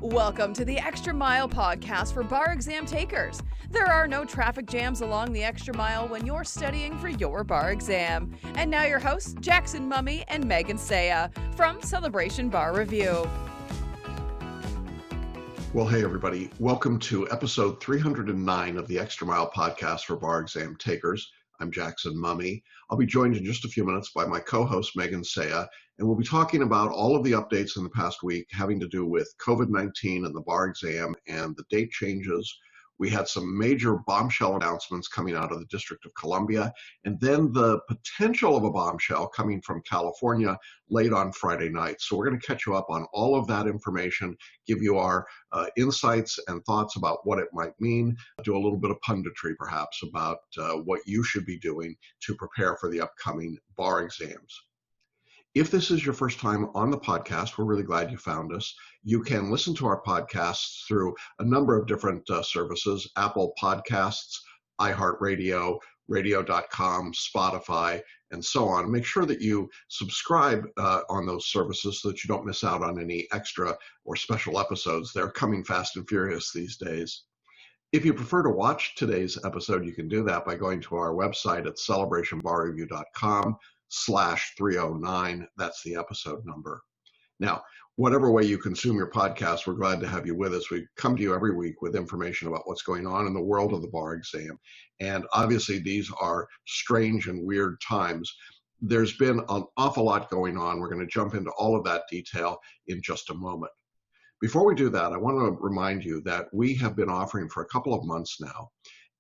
Welcome to the Extra Mile podcast for bar exam takers. There are no traffic jams along the extra mile when you're studying for your bar exam. And now your hosts, Jackson Mummy and Megan Saya from Celebration Bar Review. Well, hey, everybody. Welcome to episode 309 of the Extra Mile podcast for bar exam takers. I'm Jackson Mummy. I'll be joined in just a few minutes by my co-host, Megan Saya, and we'll be talking about all of the updates in the past week having to do with COVID-19 and the bar exam and the date changes. We had some major bombshell announcements coming out of the District of Columbia, and then the potential of a bombshell coming from California late on Friday night. So we're going to catch you up on all of that information, give you our insights and thoughts about what it might mean, do a little bit of punditry perhaps about what you should be doing to prepare for the upcoming bar exams. If this is your first time on the podcast, we're really glad you found us. You can listen to our podcasts through a number of different services: Apple Podcasts, iHeartRadio, radio.com, Spotify, and so on. Make sure that you subscribe on those services so that you don't miss out on any extra or special episodes. They're coming fast and furious these days. If you prefer to watch today's episode, you can do that by going to our website at celebrationbarreview.com/309. That's the episode number. Now, whatever way you consume your podcast, we're glad to have you with us. We come to you every week with information about what's going on in the world of the bar exam. And obviously, these are strange and weird times. There's been an awful lot going on. We're going to jump into all of that detail in just a moment. Before we do that, I want to remind you that we have been offering for a couple of months now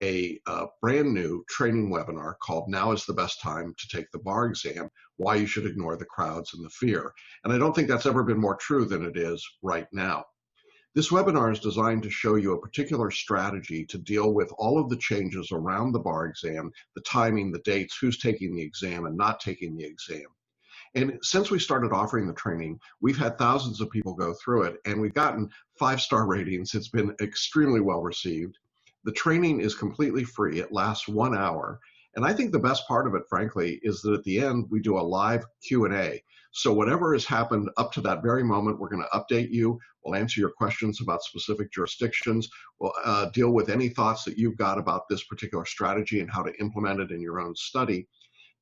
a brand new training webinar called Now is the Best Time to Take the Bar Exam, Why You Should Ignore the Crowds and the Fear. And I don't think that's ever been more true than it is right now. This webinar is designed to show you a particular strategy to deal with all of the changes around the bar exam, the timing, the dates, who's taking the exam and not taking the exam. And since we started offering the training, we've had thousands of people go through it, and we've gotten 5-star ratings. It's been extremely well received. The training is completely free. It lasts 1 hour. And I think the best part of it, frankly, is that at the end, we do a live Q&A. So whatever has happened up to that very moment, we're going to update you. We'll answer your questions about specific jurisdictions. We'll deal with any thoughts that you've got about this particular strategy and how to implement it in your own study.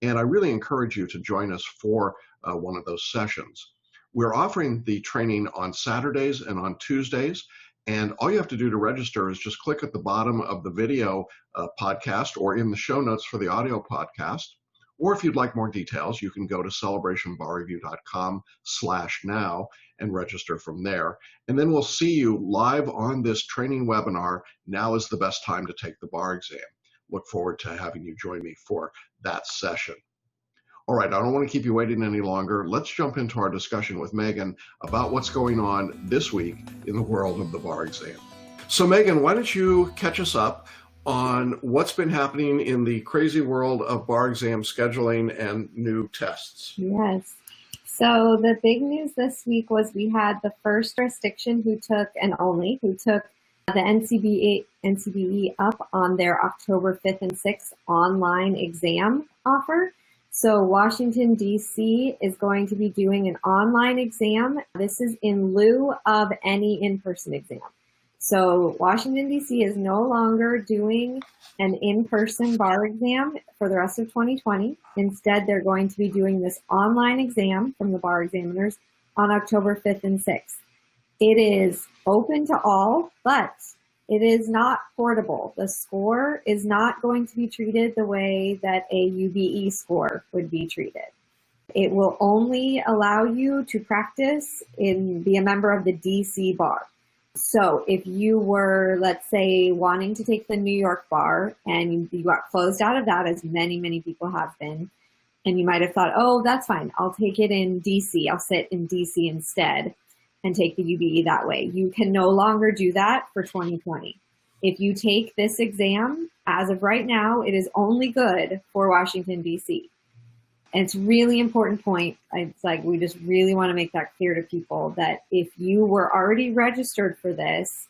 And I really encourage you to join us for one of those sessions. We're offering the training on Saturdays and on Tuesdays. And all you have to do to register is just click at the bottom of the video podcast or in the show notes for the audio podcast. Or if you'd like more details, you can go to celebrationbarreview.com/now and register from there. And then we'll see you live on this training webinar. Now is the best time to take the bar exam. Look forward to having you join me for that session. All right, I don't want to keep you waiting any longer. Let's jump into our discussion with Megan about what's going on this week in the world of the bar exam. So Megan, why don't you catch us up on what's been happening in the crazy world of bar exam scheduling and new tests? Yes. So the big news this week was we had the first jurisdiction who took the NCBE up on their October 5th and 6th online exam offer. So Washington, D.C. is going to be doing an online exam. This is in lieu of any in-person exam. So Washington, D.C. is no longer doing an in-person bar exam for the rest of 2020. Instead, they're going to be doing this online exam from the bar examiners on October 5th and 6th. It is open to all, but it is not portable. The score is not going to be treated the way that a UBE score would be treated. It will only allow you to practice and be a member of the DC bar. So if you were, let's say, wanting to take the New York bar and you got closed out of that, as many, many people have been, and you might have thought, oh, that's fine, I'll take it in DC. I'll sit in DC instead and take the UBE that way. You can no longer do that for 2020. If you take this exam, as of right now, it is only good for Washington, D.C. And it's a really important point. It's like we just really want to make that clear to people that if you were already registered for this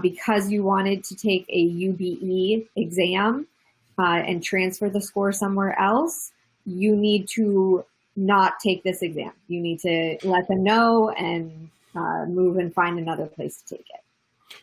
because you wanted to take a UBE exam and transfer the score somewhere else, you need to not take this exam. You need to let them know and move and find another place to take it.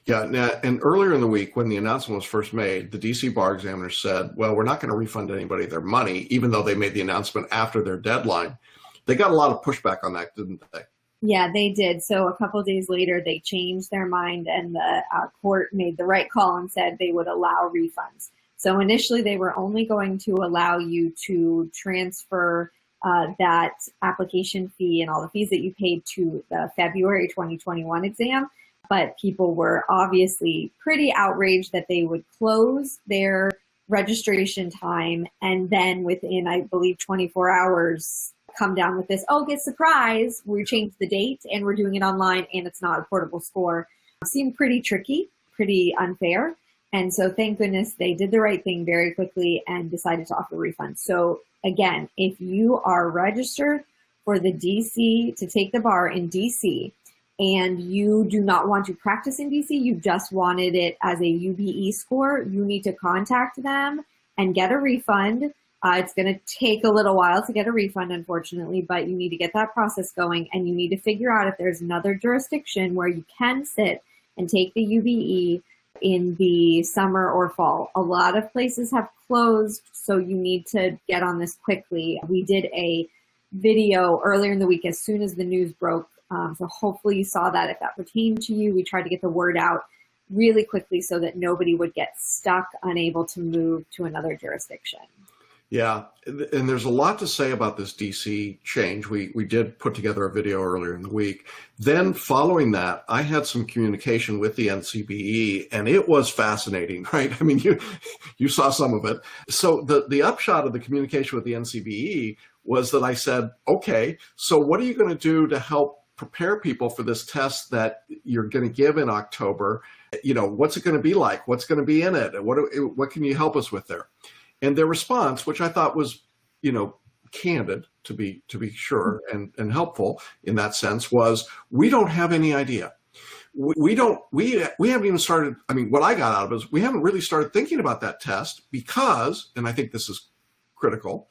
Yeah, now, and earlier in the week when the announcement was first made, the DC bar examiner said, well, we're not going to refund anybody their money, even though they made the announcement after their deadline. They got a lot of pushback on that, didn't they? Yeah, they did. So a couple of days later, they changed their mind, and the court made the right call and said they would allow refunds. So initially, they were only going to allow you to transfer that application fee and all the fees that you paid to the February 2021 exam. But people were obviously pretty outraged that they would close their registration time and then within, I believe, 24 hours, come down with this, oh, get surprised, we changed the date and we're doing it online and it's not a portable score. It seemed pretty tricky, pretty unfair. And so thank goodness they did the right thing very quickly and decided to offer refunds. So again, if you are registered for the DC to take the bar in DC and you do not want to practice in DC, you just wanted it as a UBE score, you need to contact them and get a refund. It's going to take a little while to get a refund, unfortunately, but you need to get that process going and you need to figure out if there's another jurisdiction where you can sit and take the UBE in the summer or fall. A lot of places have closed, so you need to get on this quickly. We did a video earlier in the week as soon as the news broke, so hopefully you saw that if that pertained to you. We tried to get the word out really quickly so that nobody would get stuck, unable to move to another jurisdiction. Yeah, and there's a lot to say about this DC change. We did put together a video earlier in the week. Then following that, I had some communication with the NCBE, and it was fascinating, right? I mean, you saw some of it. So the upshot of the communication with the NCBE was that I said, okay, so what are you going to do to help prepare people for this test that you're going to give in October? You know, what's it going to be like? What's going to be in it? What can you help us with there? And their response, which I thought was, you know, candid to be sure and helpful in that sense, was we don't have any idea. We haven't even started. I mean, what I got out of it is we haven't really started thinking about that test because, and I think this is critical,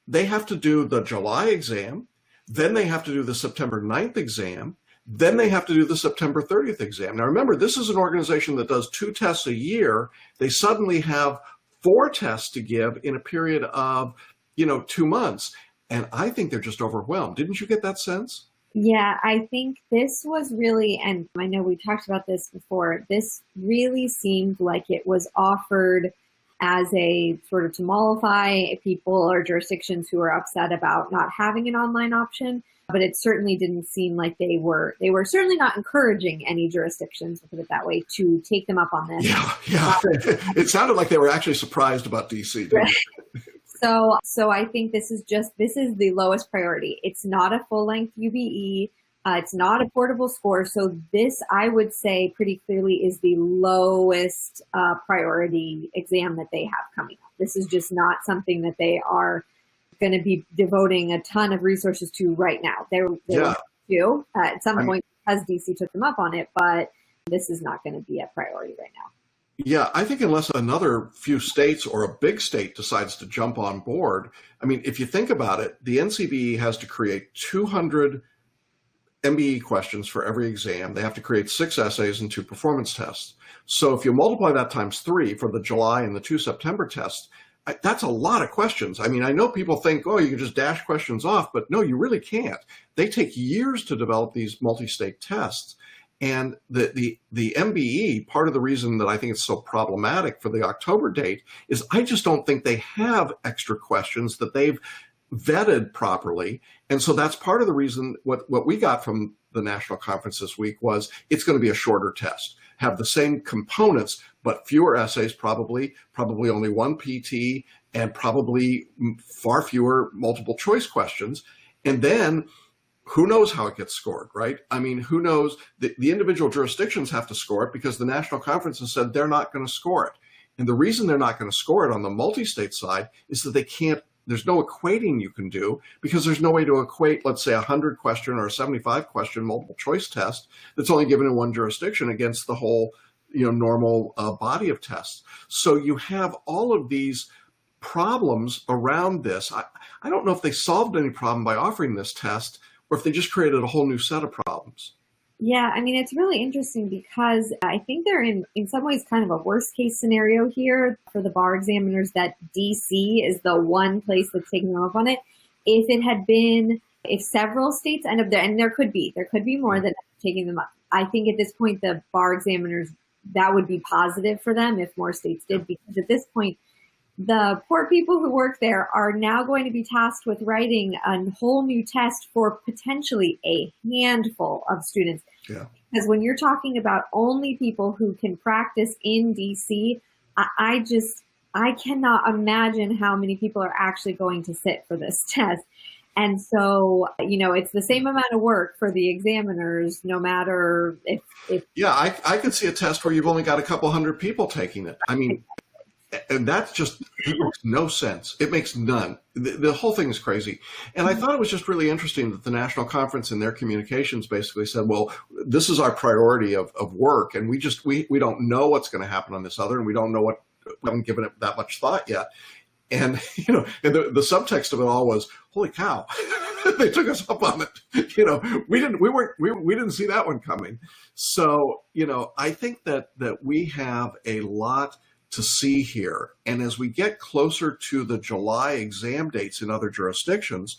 they have to do the July exam, then they have to do the September 9th exam, then they have to do the September 30th exam. Now, remember, this is an organization that does 2 tests a year. They suddenly have 4 tests to give in a period of, 2 months. And I think they're just overwhelmed. Didn't you get that sense? Yeah, I think this was really, and I know we talked about this before, this really seemed like it was offered as a sort of to mollify people or jurisdictions who are upset about not having an online option. But it certainly didn't seem like they were certainly not encouraging any jurisdictions, to put it that way, to take them up on this. Yeah. It sounded like they were actually surprised about DC. So I think this is the lowest priority. It's not a full-length UBE. It's not a portable score. So this, I would say pretty clearly, is the lowest priority exam that they have coming up. This is just not something that they are going to be devoting a ton of resources to right now. They will do at some point because DC took them up on it, but this is not going to be a priority right now. Yeah, I think unless another few states or a big state decides to jump on board, I mean, if you think about it, the NCBE has to create 200 MBE questions for every exam. They have to create 6 essays and 2 performance tests. So if you multiply that times 3 for the July and the 2 September tests, that's a lot of questions. I mean, I know people think, oh, you can just dash questions off, but no, you really can't. They take years to develop these multi-state tests. And the MBE, part of the reason that I think it's so problematic for the October date is I just don't think they have extra questions that they've vetted properly. And so that's part of the reason what we got from the national conference this week was it's going to be a shorter test, have the same components, but fewer essays, probably only 1 PT, and probably far fewer multiple choice questions. And then who knows how it gets scored, right? I mean, who knows? The individual jurisdictions have to score it because the national conference has said they're not going to score it. And the reason they're not going to score it on the multi-state side is that they can't, there's no equating you can do because there's no way to equate, let's say, a 100 question or a 75 question multiple choice test that's only given in one jurisdiction against the whole, normal body of tests. So you have all of these problems around this. I don't know if they solved any problem by offering this test or if they just created a whole new set of problems. Yeah, I mean, it's really interesting because I think they're in some ways kind of a worst case scenario here for the bar examiners that DC is the one place that's taking them up on it. If several states end up there, and there could be more that end up taking them up. I think at this point, the bar examiners, that would be positive for them if more states did, because at this point, the poor people who work there are now going to be tasked with writing a whole new test for potentially a handful of students. Yeah. Because when you're talking about only people who can practice in DC, I cannot imagine how many people are actually going to sit for this test. And so, it's the same amount of work for the examiners, no matter if Yeah, I could see a test where you've only got a couple hundred people taking it. I mean, and it makes no sense. It makes none. The whole thing is crazy. And I thought it was just really interesting that the national conference in their communications basically said, well, this is our priority of work. And we don't know what's going to happen on this other, and we haven't given it that much thought yet. And, and the subtext of it all was, holy cow, they took us up on it. We didn't see that one coming. So, I think that we have a lot to see here. And as we get closer to the July exam dates in other jurisdictions,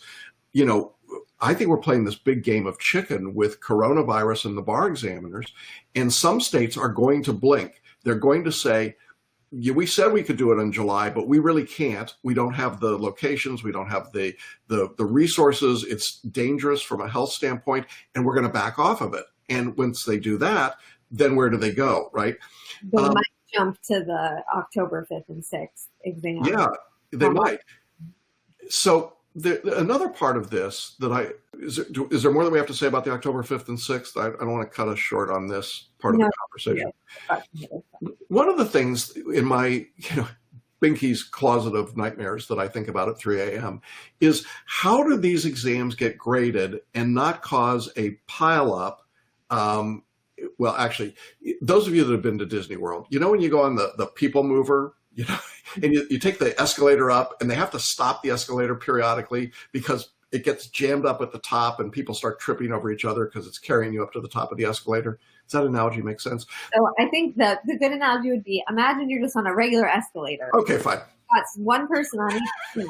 I think we're playing this big game of chicken with coronavirus and the bar examiners. And some states are going to blink. They're going to say, yeah, we said we could do it in July, but we really can't. We don't have the locations. We don't have the resources. It's dangerous from a health standpoint, and we're going to back off of it. And once they do that, then where do they go, right? they might jump to the October 5th and 6th exam. Yeah, they might. So another part of this that is there more that we have to say about the October 5th and 6th? I don't want to cut us short on this part of the conversation. Yeah. One of the things in my, Binky's closet of nightmares that I think about at 3 a.m. is how do these exams get graded and not cause a pileup? Well, actually, those of you that have been to Disney World, when you go on the People Mover, and you take the escalator up, and they have to stop the escalator periodically because it gets jammed up at the top and people start tripping over each other because it's carrying you up to the top of the escalator. Does that analogy make sense? So I think that the good analogy would be, imagine you're just on a regular escalator. Okay, fine. That's one person on each,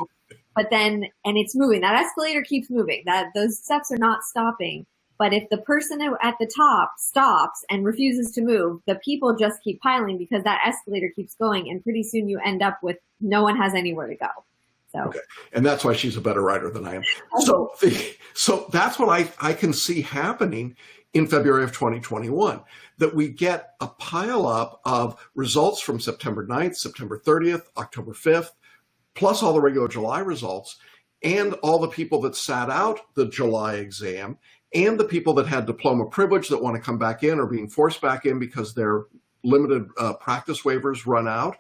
but then, and it's moving. That escalator keeps moving. Those steps are not stopping. But if the person at the top stops and refuses to move, the people just keep piling because that escalator keeps going. And pretty soon you end up with no one has anywhere to go. So. Okay. And that's why she's a better writer than I am. So that's what I can see happening in February of 2021, that we get a pileup of results from September 9th, September 30th, October 5th, plus all the regular July results, and all the people that sat out the July exam, and the people that had diploma privilege that want to come back in or being forced back in because their limited practice waivers run out.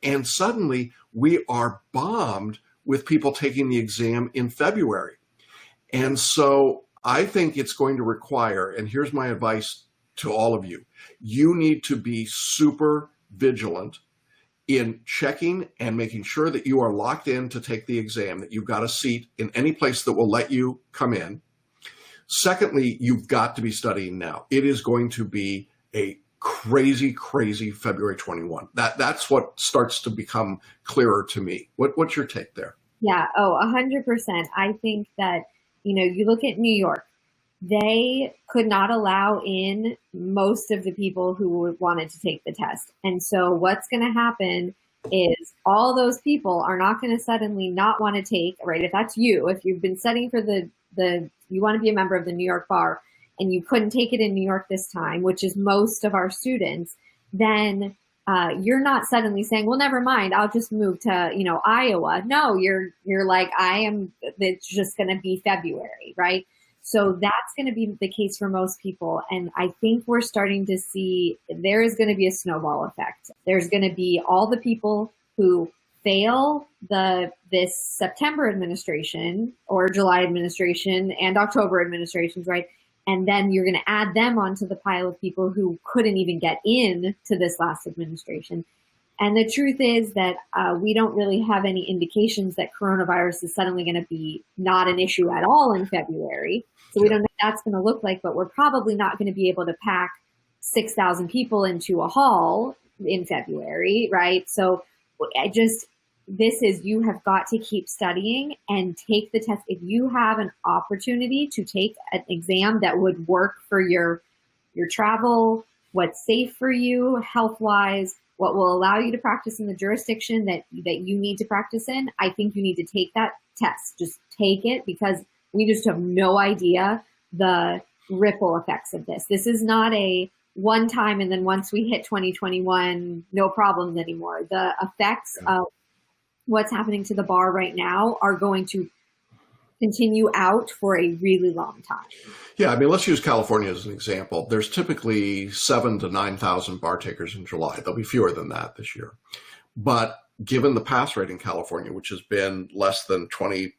And suddenly we are bombed with people taking the exam in February. And so I think it's going to require, and here's my advice to all of you, you need to be super vigilant in checking and making sure that you are locked in to take the exam, that you've got a seat in any place that will let you come in. Secondly, you've got to be studying now. It is going to be a crazy, crazy February 21. That's what starts to become clearer to me. What's your take there? Yeah, 100%. I think that, you look at New York, they could not allow in most of the people who wanted to take the test. And so what's going to happen is all those people are not going to suddenly not want to take, right? If that's you, if you've been studying for you want to be a member of the New York bar and you couldn't take it in New York this time, which is most of our students, then you're not suddenly saying, well, never mind, I'll just move to, Iowa. No, you're like, it's just going to be February, right? So that's going to be the case for most people. And I think we're starting to see there is going to be a snowball effect. There's going to be all the people who fail this September administration or July administration and October administrations, right? And then you're going to add them onto the pile of people who couldn't even get in to this last administration. And the truth is that we don't really have any indications that coronavirus is suddenly going to be not an issue at all in February. So we don't know what that's going to look like, but we're probably not going to be able to pack 6,000 people into a hall in February, right? So you have got to keep studying and take the test. If you have an opportunity to take an exam that would work for your travel, what's safe for you health-wise, what will allow you to practice in the jurisdiction that you need to practice in, I think you need to take that test. Just take it, because we just have no idea the ripple effects of this. This is not a one time and then once we hit 2021, no problems anymore. The effects of what's happening to the bar right now are going to continue out for a really long time. Yeah, I mean, let's use California as an example. There's typically 7,000 to 9,000 bar takers in July. There'll be fewer than that this year. But given the pass rate in California, which has been less than 25%,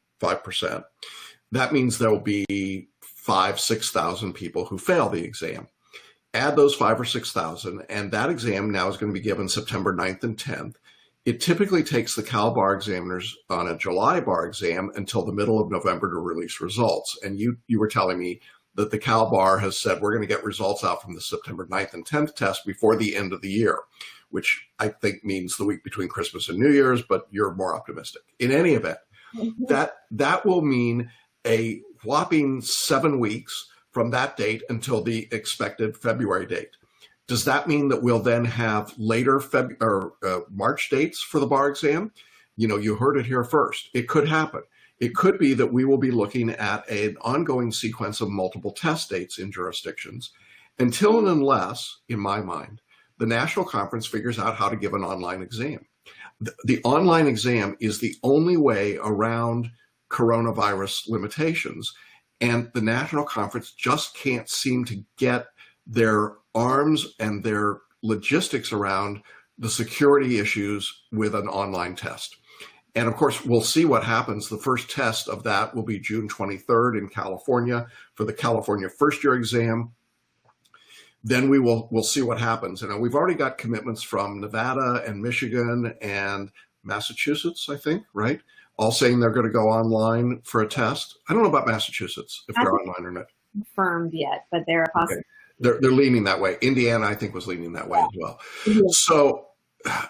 that means there will be 5,000 to 6,000 people who fail the exam. Add those 5,000 or 6,000, and that exam now is going to be given September 9th and 10th. It typically takes the Cal bar examiners on a July bar exam until the middle of November to release results. And you were telling me that the Cal bar has said we're going to get results out from the September 9th and 10th test before the end of the year, which I think means the week between Christmas and New Year's, but you're more optimistic. In any event, that will mean a whopping 7 weeks from that date until the expected February date. Does that mean that we'll then have later March dates for the bar exam? You heard it here first. It could happen. It could be that we will be looking at an ongoing sequence of multiple test dates in jurisdictions until and unless, in my mind, the national conference figures out how to give an online exam. The online exam is the only way around coronavirus limitations, and the national conference just can't seem to get their arms and their logistics around the security issues with an online test. And of course, we'll see what happens. The first test of that will be June 23rd in California for the California first year exam. Then we'll see what happens. And we've already got commitments from Nevada and Michigan and Massachusetts, I think, right? All saying they're going to go online for a test. I don't know about Massachusetts, if they're online or not. Confirmed yet, but they're a possibility. Okay. They're leaning that way. Indiana, I think, was leaning that way as well.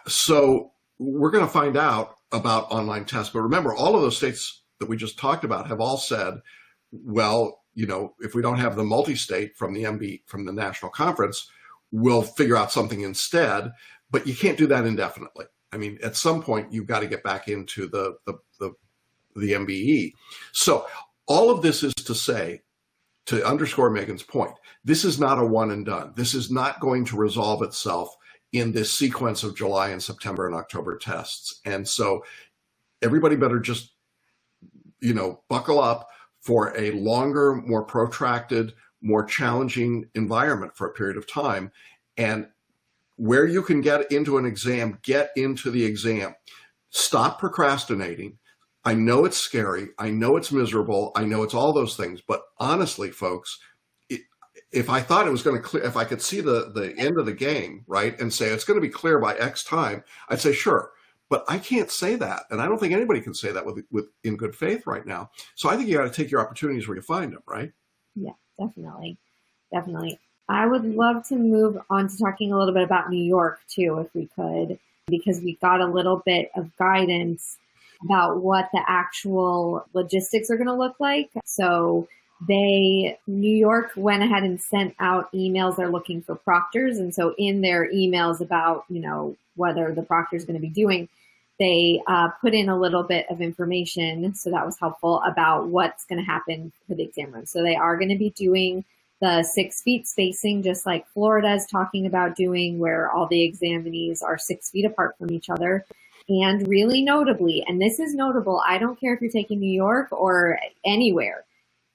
So we're going to find out about online tests. But remember, all of those states that we just talked about have all said, well, if we don't have the multi-state from the national conference, we'll figure out something instead. But you can't do that indefinitely. I mean, at some point, you've got to get back into the MBE. So all of this is to say, to underscore Megan's point, this is not a one and done. This is not going to resolve itself in this sequence of July and September and October tests. And so everybody better just, buckle up for a longer, more protracted, more challenging environment for a period of time. And where you can get into an exam, get into the exam. Stop procrastinating. I know it's scary. I know it's miserable. I know it's all those things. But honestly, folks, if I thought it was going to clear, if I could see the end of the game, right, and say it's going to be clear by X time, I'd say sure. But I can't say that, and I don't think anybody can say that with in good faith right now. So I think you got to take your opportunities where you find them, right? Yeah, definitely. I would love to move on to talking a little bit about New York too, if we could, because we got a little bit of guidance about what the actual logistics are going to look like. So New York went ahead and sent out emails. They're looking for proctors. And so in their emails about, whether the proctor is going to be doing, they put in a little bit of information. So that was helpful about what's going to happen for the exam room. So they are going to be doing the 6 feet spacing, just like Florida is talking about doing, where all the examinees are 6 feet apart from each other. And really notably, and this is notable, I don't care if you're taking New York or anywhere,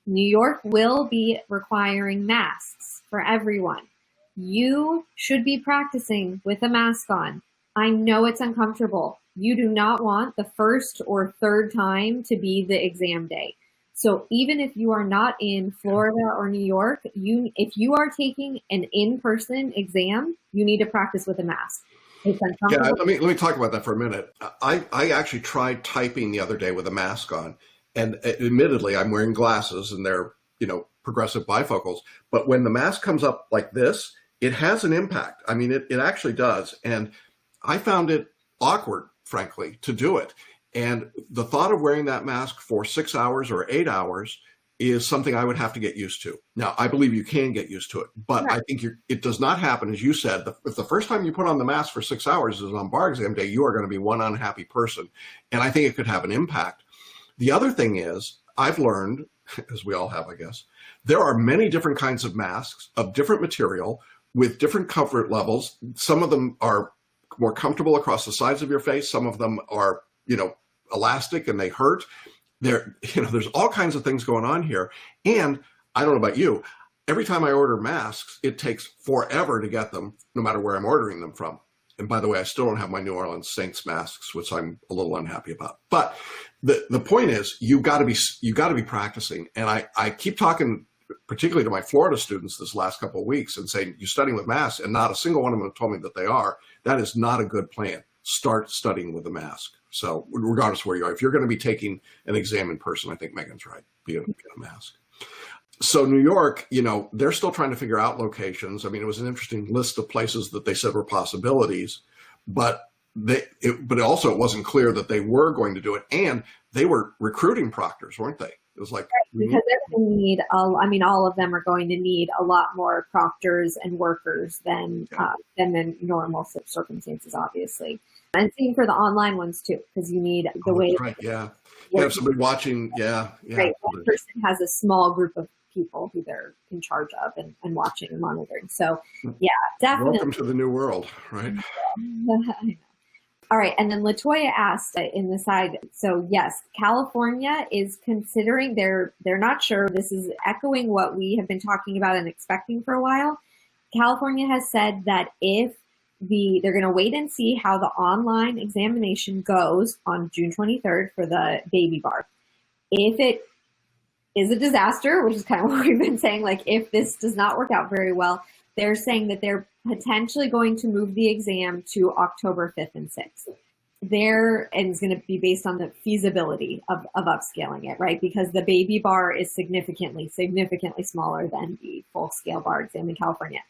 New York will be requiring masks for everyone. You should be practicing with a mask on. I know it's uncomfortable. You do not want the first or third time to be the exam day. So even if you are not in Florida or New York, if you are taking an in-person exam, you need to practice with a mask. It's uncomfortable. Yeah, let me talk about that for a minute. I actually tried typing the other day with a mask on, and admittedly, I'm wearing glasses, and they're progressive bifocals. But when the mask comes up like this, it has an impact. I mean, it actually does. And I found it awkward, frankly, to do it. And the thought of wearing that mask for 6 hours or 8 hours is something I would have to get used to. Now, I believe you can get used to it, but right. I think it does not happen, as you said. If the first time you put on the mask for 6 hours is on bar exam day, you are going to be one unhappy person. And I think it could have an impact. The other thing is, I've learned, as we all have, I guess, there are many different kinds of masks of different material with different comfort levels. Some of them are more comfortable across the sides of your face. Some of them are, elastic and they hurt. There's all kinds of things going on here. And I don't know about you, every time I order masks, it takes forever to get them, no matter where I'm ordering them from. And by the way, I still don't have my New Orleans Saints masks, which I'm a little unhappy about. But the point is, you got to be practicing. And I keep talking, particularly to my Florida students this last couple of weeks, and saying, you're studying with masks, and not a single one of them have told me that they are. That is not a good plan. Start studying with a mask. So regardless of where you are, if you're going to be taking an exam in person, I think Megan's right. Get a mask. So New York, they're still trying to figure out locations. I mean, it was an interesting list of places that they said were possibilities, but it also wasn't clear that they were going to do it. And they were recruiting proctors, weren't they? It was like, right, because they're going to need, all of them are going to need a lot more proctors and workers than in normal circumstances, obviously. And same for the online ones too, because you need the way. Right. Yeah. You have somebody watching. Yeah. Right. One person has a small group of people who they're in charge of and watching and monitoring. So yeah, definitely. Welcome to the new world, right? I know. All right. And then Latoya asked in the side. So yes, California is considering, they're not sure. This is echoing what we have been talking about and expecting for a while. California has said that if they're going to wait and see how the online examination goes on June 23rd for the baby bar. If it is a disaster, which is kind of what we've been saying, like if this does not work out very well, they're saying that they're potentially going to move the exam to October 5th and 6th. And it's going to be based on the feasibility of upscaling it, right? Because the baby bar is significantly smaller than the full scale bar exam in California.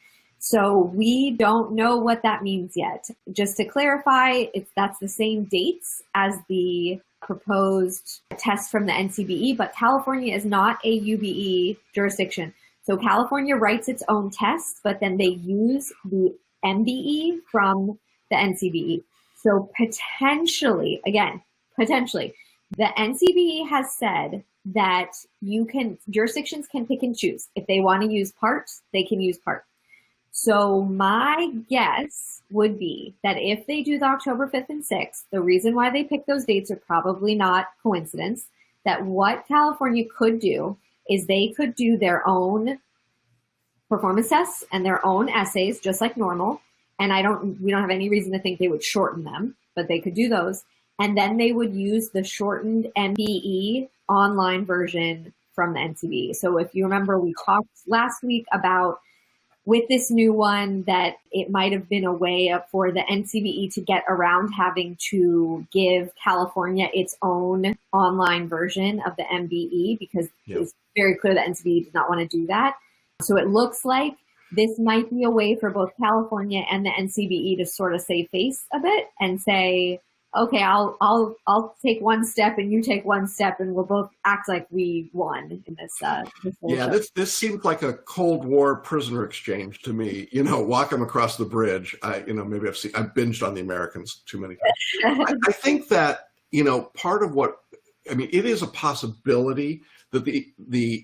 So we don't know what that means yet. Just to clarify, that's the same dates as the proposed test from the NCBE, but California is not a UBE jurisdiction. So California writes its own test, but then they use the MBE from the NCBE. So potentially, the NCBE has said that jurisdictions can pick and choose. If they want to use parts, they can use parts. So my guess would be that if they do the October 5th and 6th, the reason why they pick those dates are probably not coincidence, that what California could do is they could do their own performance tests and their own essays just like normal. And we don't have any reason to think they would shorten them, but they could do those. And then they would use the shortened MBE online version from the NCBE. So if you remember, we talked last week about with this new one that it might have been a way for the NCBE to get around having to give California its own online version of the MBE because it's very clear that NCBE does not want to do that. So it looks like this might be a way for both California and the NCBE to sort of save face a bit and say, okay, I'll take one step and you take one step and we'll both act like we won in this. This seemed like a Cold War prisoner exchange to me. Walk them across the bridge. I've binged on the Americans too many times. I think that part of it is a possibility that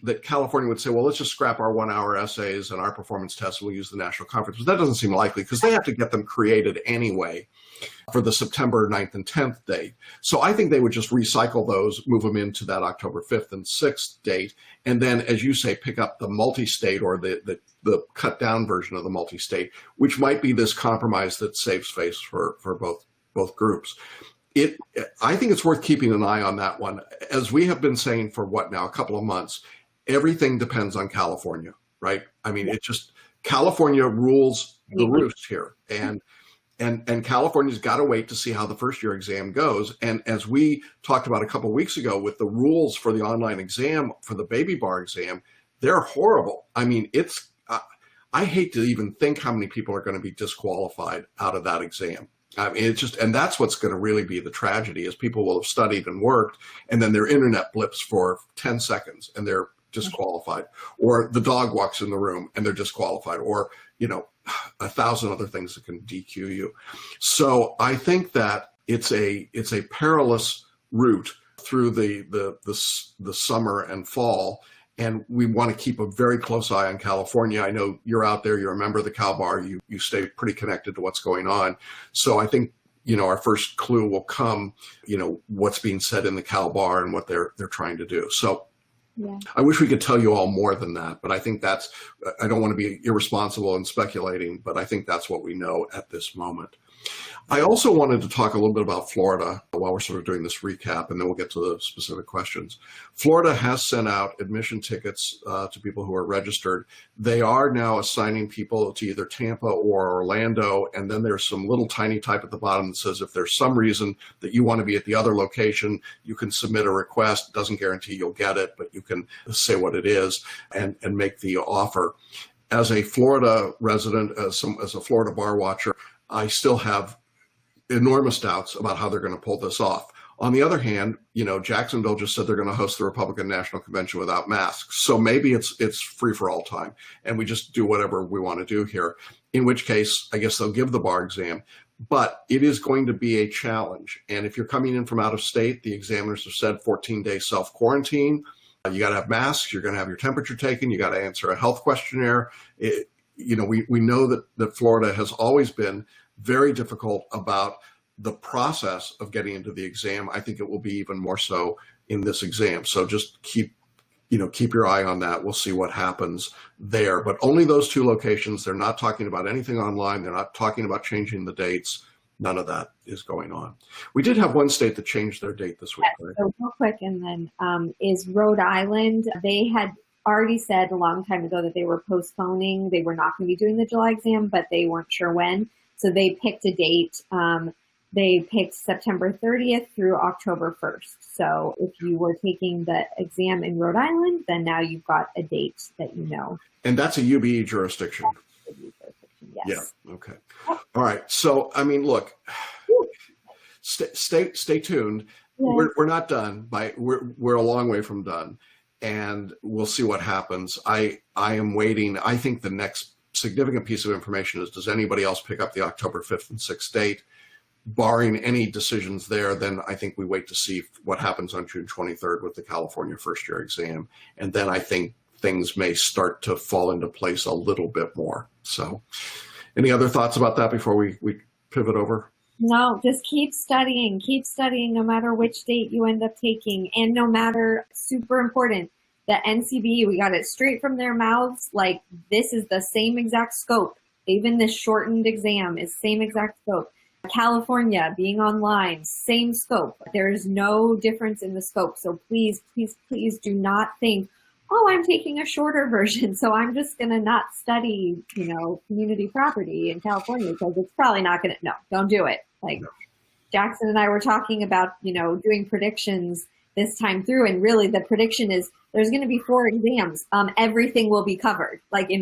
that California would say, well, let's just scrap our 1 hour essays and our performance tests. We'll use the national conference, but that doesn't seem likely because they have to get them created anyway for the September 9th and 10th date. So I think they would just recycle those, move them into that October 5th and 6th date. And then, as you say, pick up the multi-state or the cut down version of the multi-state, which might be this compromise that saves face for both groups. I think it's worth keeping an eye on that one. As we have been saying for a couple of months, everything depends on California, right? I mean, California rules the roost here. And California's got to wait to see how the first year exam goes. And as we talked about a couple of weeks ago with the rules for the online exam for the baby bar exam, they're horrible. I mean, I hate to even think how many people are going to be disqualified out of that exam. I mean, it's just, and that's what's going to really be the tragedy, is people will have studied and worked, and then their internet blips for 10 seconds and they're disqualified, or the dog walks in the room and they're disqualified, or, 1,000 other things that can DQ you. So I think that it's a perilous route through the summer and fall. And we want to keep a very close eye on California. I know you're out there, you're a member of the Cal Bar, you stay pretty connected to what's going on. So I think, our first clue will come, what's being said in the Cal Bar and what they're trying to do. So yeah. I wish we could tell you all more than that, but I think I don't want to be irresponsible in speculating, but I think that's what we know at this moment. I also wanted to talk a little bit about Florida while we're sort of doing this recap, and then we'll get to the specific questions. Florida has sent out admission tickets to people who are registered. They are now assigning people to either Tampa or Orlando, and then there's some little tiny type at the bottom that says if there's some reason that you want to be at the other location, you can submit a request. Doesn't guarantee you'll get it, but you can say what it is and make the offer. As a Florida resident, as a Florida bar watcher, I still have enormous doubts about how they're going to pull this off. On the other hand, Jacksonville just said they're going to host the Republican National Convention without masks. So maybe it's free for all time and we just do whatever we want to do here, in which case I guess they'll give the bar exam, but it is going to be a challenge. And if you're coming in from out of state, the examiners have said 14-day self-quarantine. You got to have masks. You're going to have your temperature taken. You got to answer a health questionnaire. We know that Florida has always been very difficult about the process of getting into the exam. I think it will be even more so in this exam. So just keep your eye on that. We'll see what happens there. But only those two locations. They're not talking about anything online. They're not talking about changing the dates. None of that is going on. We did have one state that changed their date this week. Yes, right? so real quick, and then is Rhode Island. They had already said a long time ago that they were postponing. They were not going to be doing the July exam, but they weren't sure when. So they picked a date. They picked September 30th through October 1st. So if you were taking the exam in Rhode Island, then now you've got a date that you know. And that's a UBE jurisdiction. Yes. Yeah. Okay. All right. So, I mean, look, stay tuned. Yeah. We're not done. We're a long way from done, and we'll see what happens. I am waiting. I think the next significant piece of information is, does anybody else pick up the October 5th and 6th date? Barring any decisions there, then I think we wait to see what happens on June 23rd with the California first year exam. And then I think things may start to fall into place a little bit more. So any other thoughts about that before we pivot over? No, just keep studying no matter which date you end up taking. And no matter, super important, the NCB, we got it straight from their mouths. Like, this is the same exact scope. Even this shortened exam is same exact scope. California being online, same scope. There's no difference in the scope. So please, please, please do not think, oh, I'm taking a shorter version, so I'm just going to not study, community property in California because it's probably not going to, no, don't do it. Like, Jackson and I were talking about, doing predictions this time through, and really the prediction is there's going to be 4 exams. Everything will be covered. Like in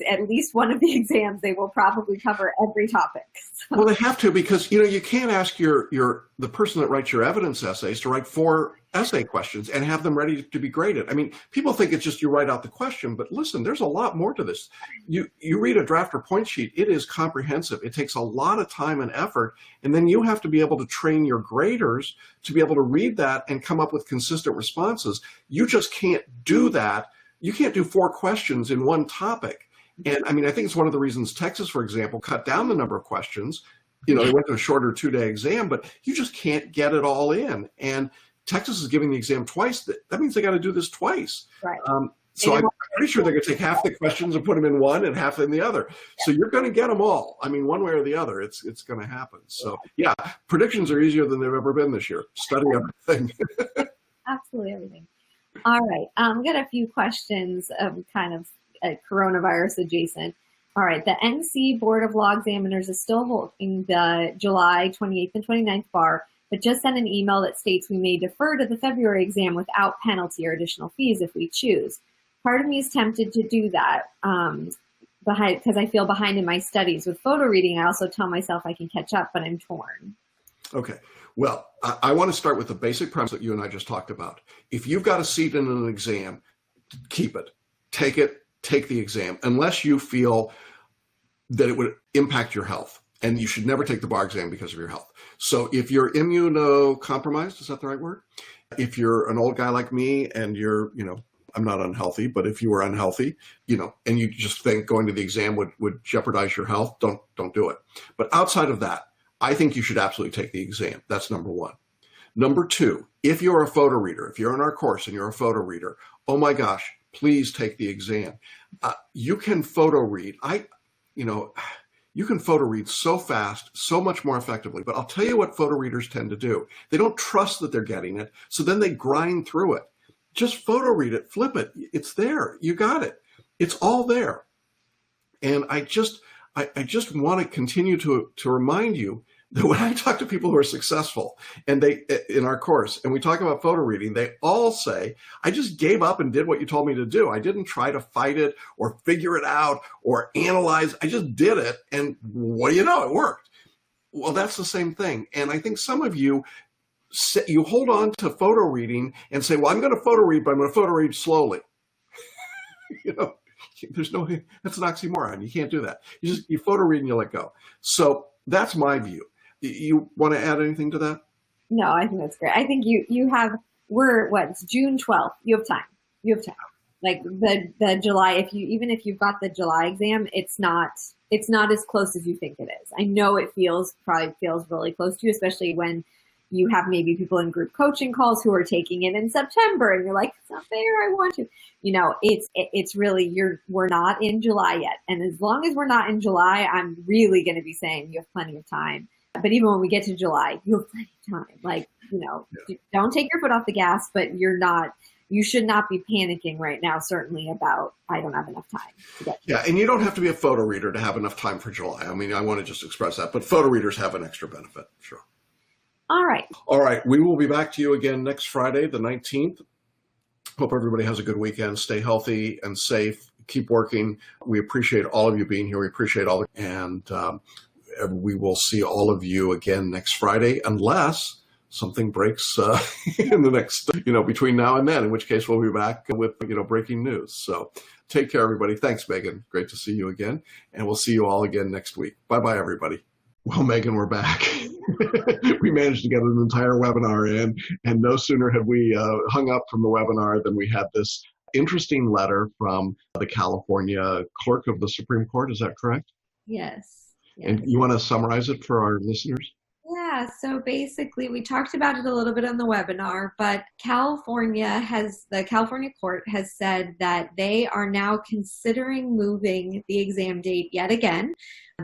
at least one of the exams, they will probably cover every topic. So. Well, they have to, because you can't ask the person that writes your evidence essays to write 4 essay questions and have them ready to be graded. I mean, people think it's just you write out the question, but listen, there's a lot more to this. You read a draft or point sheet, it is comprehensive. It takes a lot of time and effort, and then you have to be able to train your graders to be able to read that and come up with consistent responses. You just can't do that. You can't do 4 questions in one topic. And I mean, I think it's one of the reasons Texas, for example, cut down the number of questions. They went to a shorter 2-day exam, but you just can't get it all in. And Texas is giving the exam twice. That means they got to do this twice. Right. So I'm pretty sure they're going to take half the questions and put them in one and half in the other. Yeah. So you're going to get them all. I mean, one way or the other, it's going to happen. So yeah, predictions are easier than they've ever been this year. Study everything. Absolutely everything. All right. We got a few questions kind of coronavirus adjacent. All right. The NC Board of Law Examiners is still holding the July 28th and 29th bar, but just sent an email that states we may defer to the February exam without penalty or additional fees if we choose. part of me is tempted to do that because I feel behind in my studies. With photo reading, I also tell myself I can catch up, but I'm torn. Okay. Well, I want to start with the basic premise that you and I just talked about. If you've got a seat in an exam, keep it. Take the exam, unless you feel that it would impact your health. And you should never take the bar exam because of your health. So if you're immunocompromised, is that the right word? If you're an old guy like me and you're, I'm not unhealthy, but if you were unhealthy, and you just think going to the exam would jeopardize your health, don't do it. But outside of that, I think you should absolutely take the exam. That's number one. Number two, if you're a photo reader, if you're in our course and you're a photo reader, oh my gosh, please take the exam. You can photo read. You can photo read so fast, so much more effectively. But I'll tell you what photo readers tend to do. They don't trust that they're getting it, so then they grind through it. Just photo read it, flip it. It's there. You got it. It's all there. And I just want to continue to remind you that when I talk to people who are successful and they in our course and we talk about photo reading, they all say, I just gave up and did what you told me to do. I didn't try to fight it or figure it out or analyze. I just did it. And what do you know? It worked. Well, that's the same thing. And I think some of you hold on to photo reading and say, well, I'm going to photo read, but I'm going to photo read slowly. That's an oxymoron. You can't do that. You photo read and you let go. So that's my view. You want to add anything to that? No, I think that's great. I think it's June 12th. You have time. Like the July, even if you've got the July exam, it's not as close as you think it is. I know it probably feels really close to you, especially when you have maybe people in group coaching calls who are taking it in September and you're like, it's not fair. I want to, it's really, we're not in July yet. And as long as we're not in July, I'm really going to be saying you have plenty of time. But even when we get to July, you have plenty of time. Don't take your foot off the gas, but you should not be panicking right now, certainly about, I don't have enough time to get to Yeah, and you don't have to be a photo reader to have enough time for July. I mean, I want to just express that, but photo readers have an extra benefit, sure. All right. All right, we will be back to you again next Friday, the 19th. Hope everybody has a good weekend. Stay healthy and safe. Keep working. We appreciate all of you being here. We appreciate and we will see all of you again next Friday, unless something breaks in the next, between now and then, in which case we'll be back with, breaking news. So take care, everybody. Thanks, Megan. Great to see you again. And we'll see you all again next week. Bye-bye, everybody. Well, Megan, we're back. We managed to get an entire webinar in, and no sooner had we hung up from the webinar than we had this interesting letter from the California clerk of the Supreme Court. Is that correct? Yes. And you want to summarize it for our listeners? Yeah, so basically we talked about it a little bit on the webinar, but the California court has said that they are now considering moving the exam date yet again.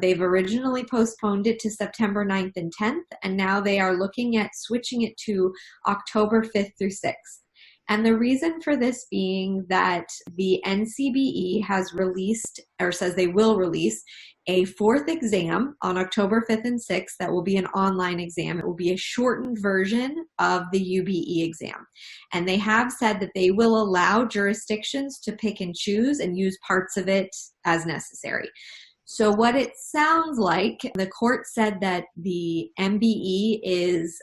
They've originally postponed it to September 9th and 10th, and now they are looking at switching it to October 5th through 6th. And the reason for this being that the NCBE has released, or says they will release, a fourth exam on October 5th and 6th that will be an online exam. It will be a shortened version of the UBE exam. And they have said that they will allow jurisdictions to pick and choose and use parts of it as necessary. So what it sounds like, the court said that the MBE is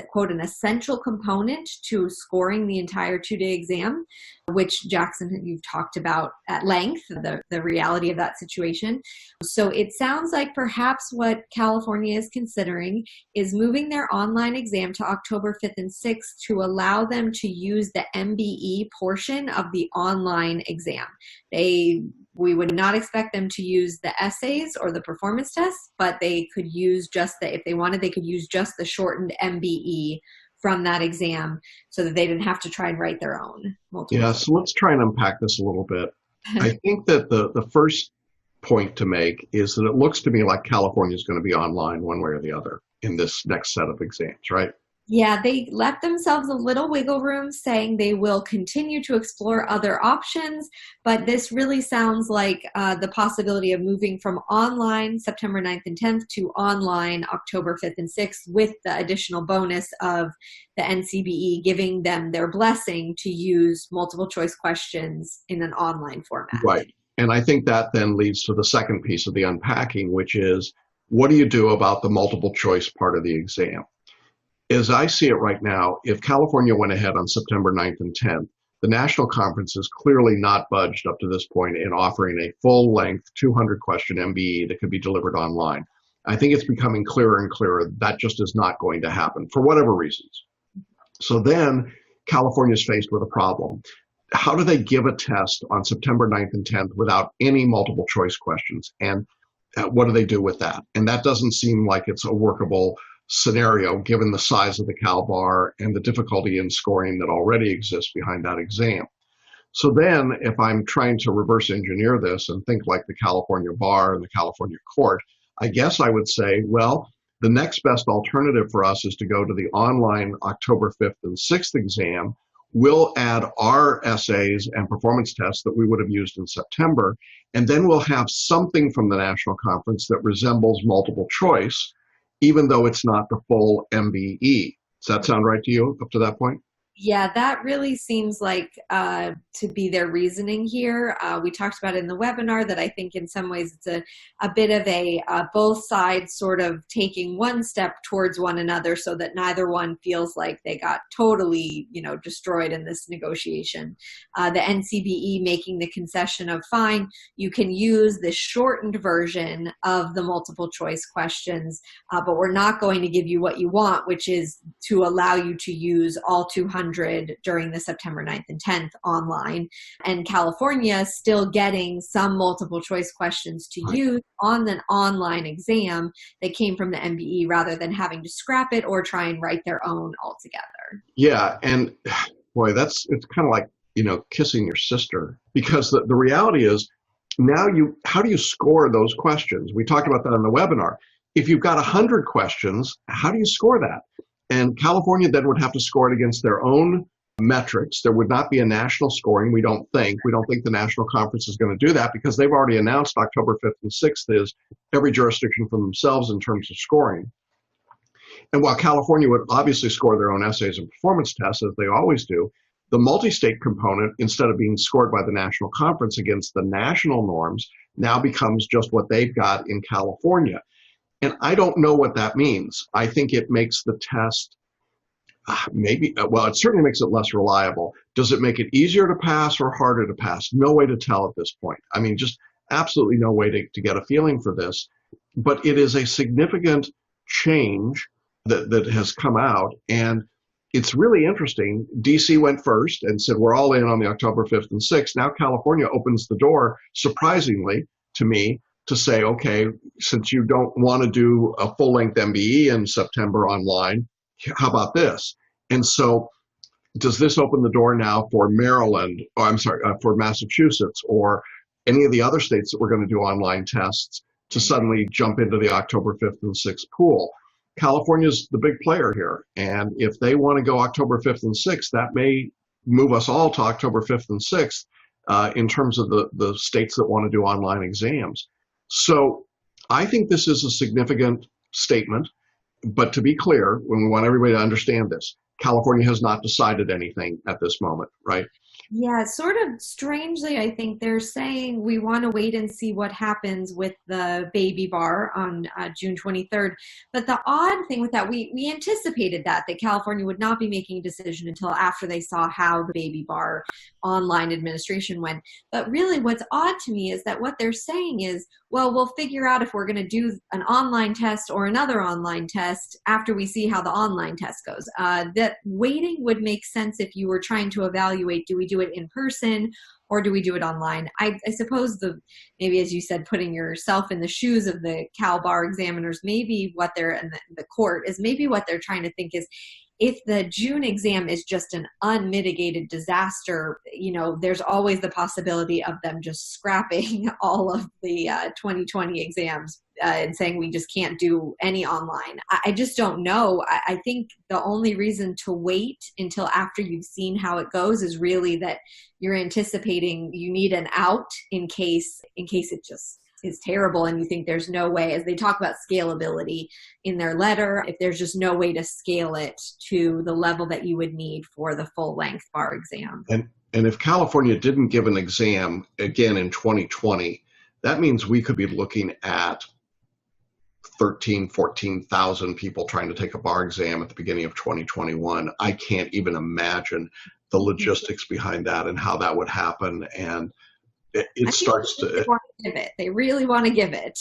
quote, an essential component to scoring the entire two-day exam, which Jackson, you've talked about at length, the reality of that situation. So it sounds like perhaps what California is considering is moving their online exam to October 5th and 6th to allow them to use the MBE portion of the online exam. We would not expect them to use the essays or the performance tests, but they could use if they wanted, they could use just the shortened MBE from that exam so that they didn't have to try and write their own. Yeah, so let's try and unpack this a little bit. I think that the first point to make is that it looks to me like California is going to be online one way or the other in this next set of exams, right? Yeah, they left themselves a little wiggle room saying they will continue to explore other options, but this really sounds like the possibility of moving from online September 9th and 10th to online October 5th and 6th with the additional bonus of the NCBE giving them their blessing to use multiple choice questions in an online format. Right. And I think that then leads to the second piece of the unpacking, which is what do you do about the multiple choice part of the exam? As I see it right now, if California went ahead on September 9th and 10th, the national conference has clearly not budged up to this point in offering a full-length 200-question MBE that could be delivered online. I think it's becoming clearer and clearer that just is not going to happen for whatever reasons. So then California is faced with a problem. How do they give a test on September 9th and 10th without any multiple choice questions? And what do they do with that? And that doesn't seem like it's a workable scenario given the size of the Cal Bar and the difficulty in scoring that already exists behind that exam. So then if I'm trying to reverse engineer this and think like the California Bar and the California Court, I guess I would say, well, the next best alternative for us is to go to the online October 5th and 6th exam. We'll add our essays and performance tests that we would have used in September, and then we'll have something from the national conference that resembles multiple choice, even though it's not the full MBE. Does that sound right to you up to that point? Yeah, that really seems like to be their reasoning here. We talked about it in the webinar that I think in some ways it's a bit of a both sides sort of taking one step towards one another so that neither one feels like they got totally, destroyed in this negotiation. The NCBE making the concession of fine, you can use the shortened version of the multiple choice questions, but we're not going to give you what you want, which is to allow you to use all 200 during the September 9th and 10th online, and California still getting some multiple choice questions to use on an online exam that came from the MBE rather than having to scrap it or try and write their own altogether. Yeah, and boy, it's kind of like, kissing your sister, because the reality is now how do you score those questions? We talked about that on the webinar. If you've got 100 questions, how do you score that? And California then would have to score it against their own metrics. There would not be a national scoring, we don't think. We don't think the national conference is going to do that because they've already announced October 5th and 6th is every jurisdiction for themselves in terms of scoring. And while California would obviously score their own essays and performance tests, as they always do, the multi-state component, instead of being scored by the national conference against the national norms, now becomes just what they've got in California. And I don't know what that means. I think it makes the test it certainly makes it less reliable. Does it make it easier to pass or harder to pass? No way to tell at this point. I mean, just absolutely no way to get a feeling for this. But it is a significant change that has come out. And it's really interesting. DC went first and said, we're all in on the October 5th and 6th. Now California opens the door, surprisingly to me, to say, okay, since you don't want to do a full-length MBE in September online, how about this? And so does this open the door now for Maryland, for Massachusetts, or any of the other states that we're going to do online tests to suddenly jump into the October 5th and 6th pool? California's the big player here. And if they want to go October 5th and 6th, that may move us all to October 5th and 6th in terms of the states that want to do online exams. So I think this is a significant statement, but to be clear, when we want everybody to understand this, California has not decided anything at this moment, right? Yeah, sort of strangely, I think they're saying we want to wait and see what happens with the baby bar on June 23rd. But the odd thing with that, we anticipated that California would not be making a decision until after they saw how the baby bar online administration went. But really what's odd to me is that what they're saying is, well, we'll figure out if we're going to do an online test or another online test after we see how the online test goes. That waiting would make sense if you were trying to evaluate, do we do it in person or do we do it online? I suppose maybe, as you said, putting yourself in the shoes of the Cal Bar examiners, maybe what they're, and the court is maybe what they're trying to think is, if the June exam is just an unmitigated disaster, there's always the possibility of them just scrapping all of the 2020 exams and saying we just can't do any online. I just don't know. I think the only reason to wait until after you've seen how it goes is really that you're anticipating you need an out in case it just is terrible and you think there's no way, as they talk about scalability in their letter, if there's just no way to scale it to the level that you would need for the full length bar exam. And if California didn't give an exam again in 2020, that means we could be looking at 14,000 people trying to take a bar exam at the beginning of 2021. I can't even imagine the logistics behind that and how that would happen. And it starts to. They want to give it. They really want to give it.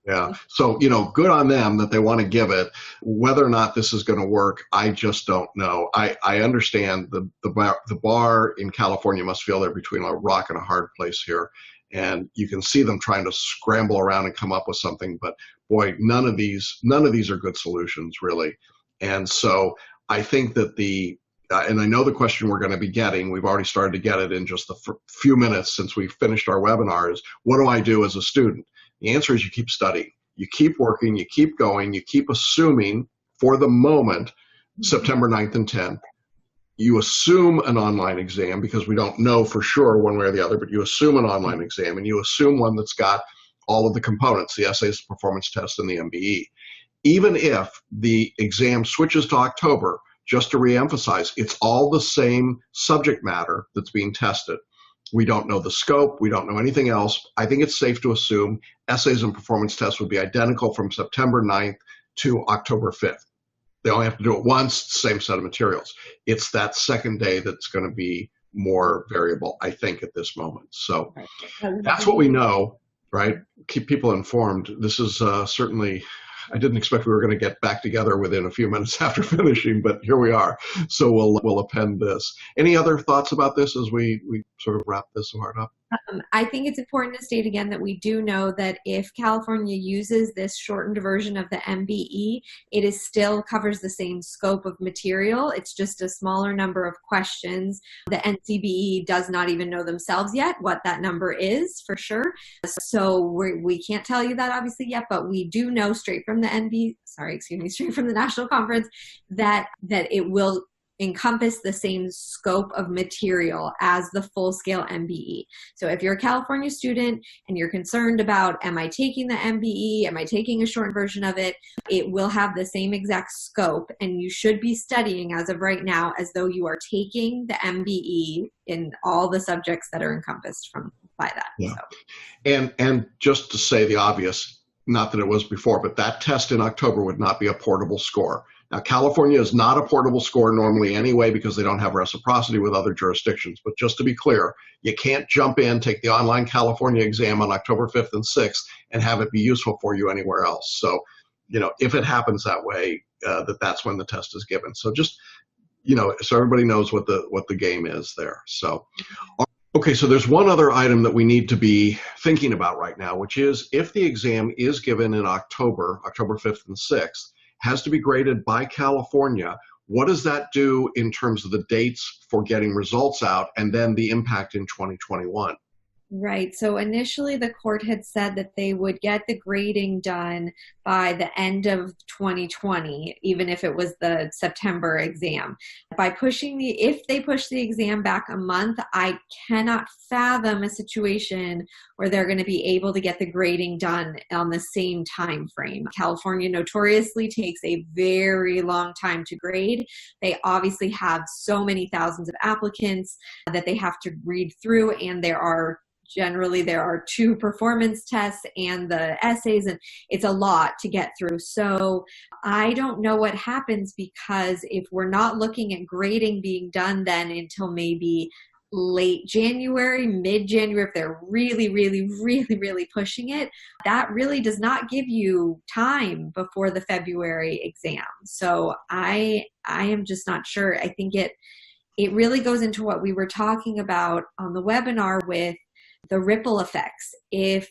Yeah. So, good on them that they want to give it. Whether or not this is going to work, I just don't know. I understand the bar in California must feel they're between a rock and a hard place here. And you can see them trying to scramble around and come up with something. But boy, none of these are good solutions, really. And so I think that and I know the question we're going to be getting, we've already started to get it in just the few minutes since we finished our webinar, is what do I do as a student? The answer is you keep studying. You keep working, you keep going, you keep assuming for the moment, September 9th and 10th. You assume an online exam because we don't know for sure one way or the other, but you assume an online exam and you assume one that's got all of the components, the essays, the performance test, and the MBE. Even if the exam switches to October, just to reemphasize, it's all the same subject matter that's being tested. We don't know the scope. We don't know anything else. I think it's safe to assume essays and performance tests would be identical from September 9th to October 5th. They only have to do it once, same set of materials. It's that second day that's going to be more variable, I think, at this moment. So that's what we know, right? Keep people informed. This is certainly, I didn't expect we were going to get back together within a few minutes after finishing, but here we are. So we'll append this. Any other thoughts about this as we sort of wrap this part up? I think it's important to state again that we do know that if California uses this shortened version of the MBE, it still covers the same scope of material. It's just a smaller number of questions. The NCBE does not even know themselves yet what that number is for sure. So we can't tell you that obviously yet, but we do know straight from the straight from the national conference that it will encompass the same scope of material as the full-scale MBE. So if you're a California student and you're concerned about, am I taking the MBE, am I taking a short version of it, it will have the same exact scope, and you should be studying as of right now as though you are taking the MBE in all the subjects that are encompassed by that. Yeah. So. And just to say the obvious, not that it was before, but that test in October would not be a portable score. Now, California is not a portable score normally anyway because they don't have reciprocity with other jurisdictions. But just to be clear, you can't jump in, take the online California exam on October 5th and 6th and have it be useful for you anywhere else. So, if it happens that way, that's when the test is given. So just, so everybody knows what the game is there. So, okay, so there's one other item that we need to be thinking about right now, which is if the exam is given in October 5th and 6th, has to be graded by California. What does that do in terms of the dates for getting results out and then the impact in 2021? Right. So initially the court had said that they would get the grading done by the end of 2020, even if it was the September exam. If they push the exam back a month, I cannot fathom a situation where they're going to be able to get the grading done on the same time frame. California notoriously takes a very long time to grade. They obviously have so many thousands of applicants that they have to read through, and there are 2 performance tests and the essays, and it's a lot to get through. So I don't know what happens, because if we're not looking at grading being done then until maybe late January, mid-January, if they're really, really, really, really pushing it, that really does not give you time before the February exam. So I am just not sure. I think it really goes into what we were talking about on the webinar with the ripple effects. If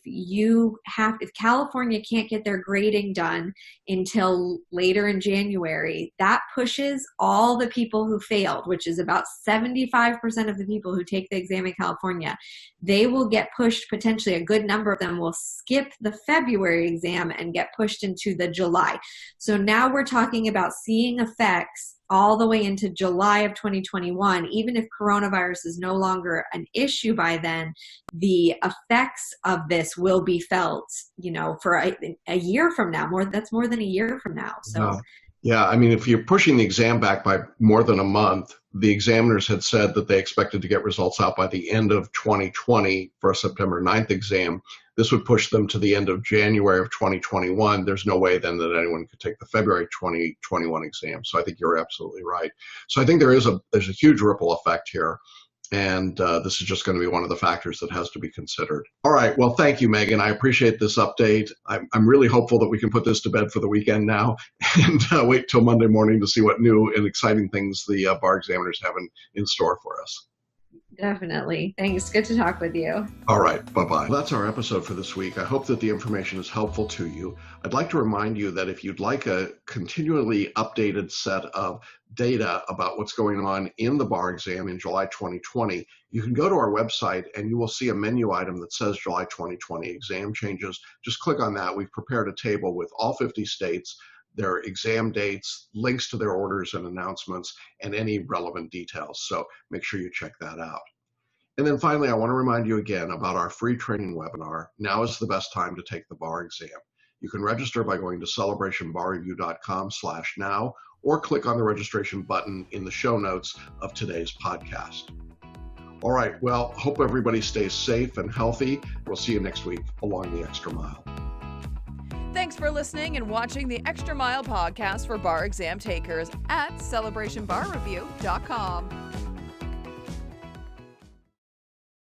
California can't get their grading done until later in January, that pushes all the people who failed, which is about 75% of the people who take the exam in California. They will get pushed, potentially a good number of them will skip the February exam and get pushed into the July. So now we're talking about seeing effects all the way into July of 2021. Even if coronavirus is no longer an issue by then, the effects of this will be felt, for a year from now. That's more than a year from now. So. Yeah, I mean, if you're pushing the exam back by more than a month, the examiners had said that they expected to get results out by the end of 2020 for a September 9th exam. This would push them to the end of January of 2021. There's no way then that anyone could take the February 2021 exam. So I think you're absolutely right. So I think there's a huge ripple effect here. And this is just going to be one of the factors that has to be considered. All right. Well, thank you, Megan. I appreciate this update. I'm really hopeful that we can put this to bed for the weekend now and wait till Monday morning to see what new and exciting things the bar examiners have in store for us. Definitely. Thanks. Good to talk with you. All right. Bye-bye. Well, that's our episode for this week. I hope that the information is helpful to you. I'd like to remind you that if you'd like a continually updated set of data about what's going on in the bar exam in July 2020, you can go to our website and you will see a menu item that says July 2020 exam changes. Just click on that. We've prepared a table with all 50 states, their exam dates, links to their orders and announcements, and any relevant details. So make sure you check that out. And then finally, I want to remind you again about our free training webinar. Now is the best time to take the bar exam. You can register by going to celebrationbarreview.com/now or click on the registration button in the show notes of today's podcast. All right, well, hope everybody stays safe and healthy. We'll see you next week along the Extra Mile. Thanks for listening and watching the Extra Mile podcast for bar exam takers at celebrationbarreview.com.